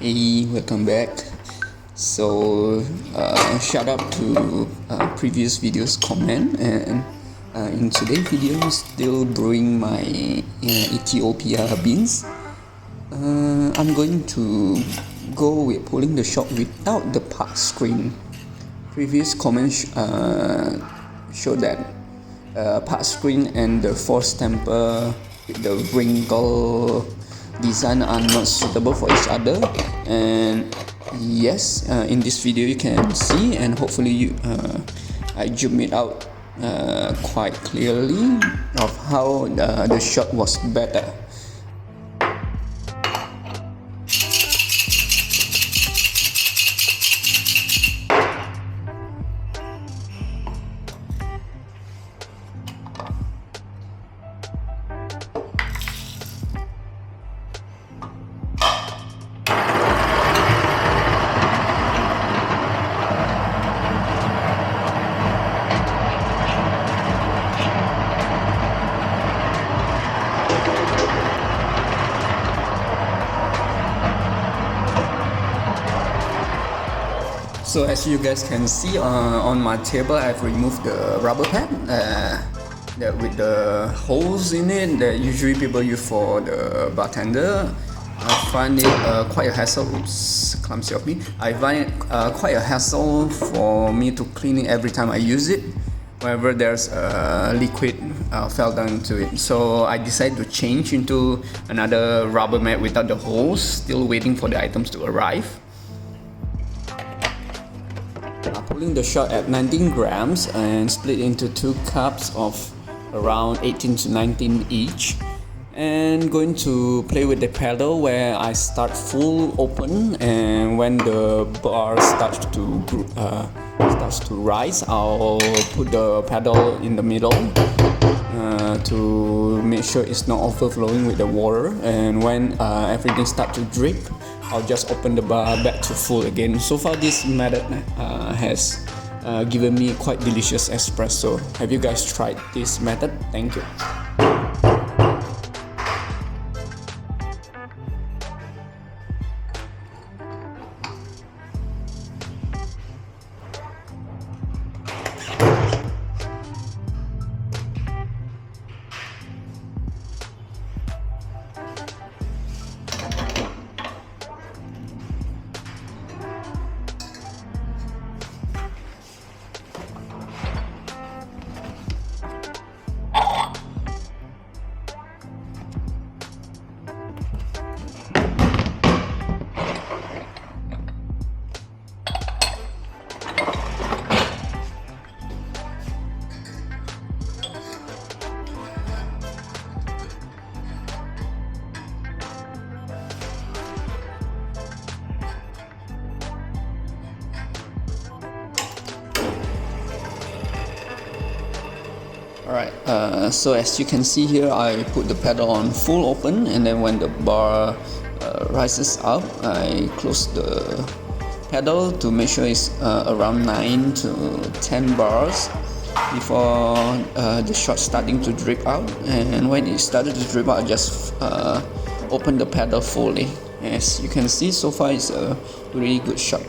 Hey, welcome back. So shout out to previous videos comment, and in today's video I'm still brewing my Ethiopia beans. I'm going to go with pulling the shot without the part screen. Previous comments showed that part screen and the force temper with the wrinkle design are not suitable for each other, and yes, in this video you can see, and hopefully I zoom it out quite clearly of how the shot was better. So as you guys can see on my table, I've removed the rubber pad with the holes in it that usually people use for the bartender. I find it quite a hassle. Oops, clumsy of me. I find it quite a hassle for me to clean it every time I use it, whenever there's a liquid fell down to it. So I decided to change into another rubber mat without the holes, still waiting for the items to arrive. Pulling the shot at 19 grams and split into 2 cups of around 18 to 19 each, and going to play with the pedal where I start full open, and when the bar starts to rise, I'll put the pedal in the middle to make sure it's not overflowing with the water, and when everything starts to drip, I'll just open the bar back to full again. So far this method has given me quite delicious espresso. Have you guys tried this method? Thank you. Alright, so as you can see here, I put the pedal on full open, and then when the bar rises up, I close the pedal to make sure it's around 9 to 10 bars before the shot starting to drip out. And when it started to drip out, I just open the pedal fully. As you can see, so far it's a really good shot.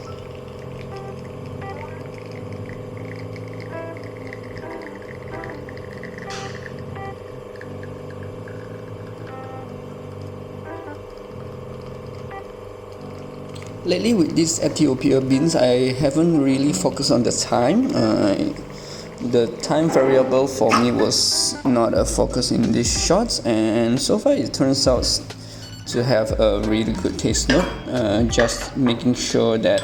Lately with these Ethiopia beans, I haven't really focused on the time. The time variable for me was not a focus in these shots, and so far it turns out to have a really good taste note. Just making sure that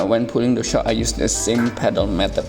when pulling the shot I use the same pedal method.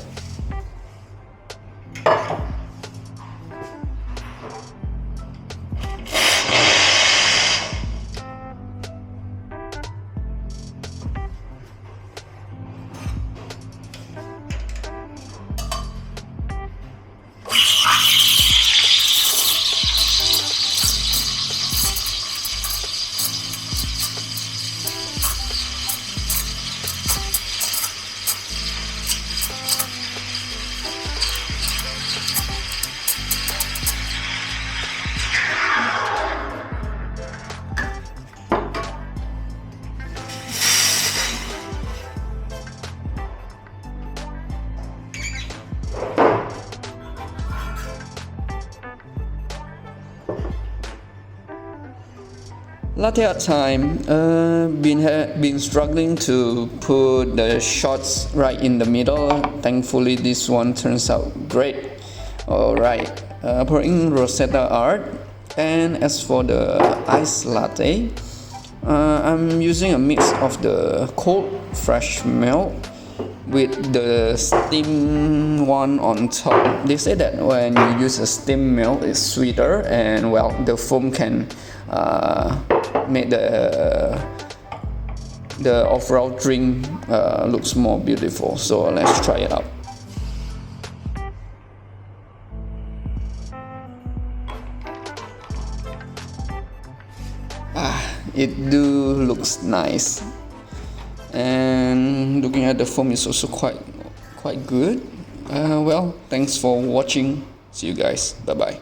Latte art time. Been struggling to put the shots right in the middle. Thankfully, this one turns out great. Alright, pouring Rosetta art. And as for the iced latte, I'm using a mix of the cold fresh milk with the steam one on top. They say that when you use a steam milk, it's sweeter, and well, the foam can make the overall drink looks more beautiful. So let's try it out. It do looks nice, and looking at the foam is also quite good. Well, thanks for watching. See you guys. Bye bye.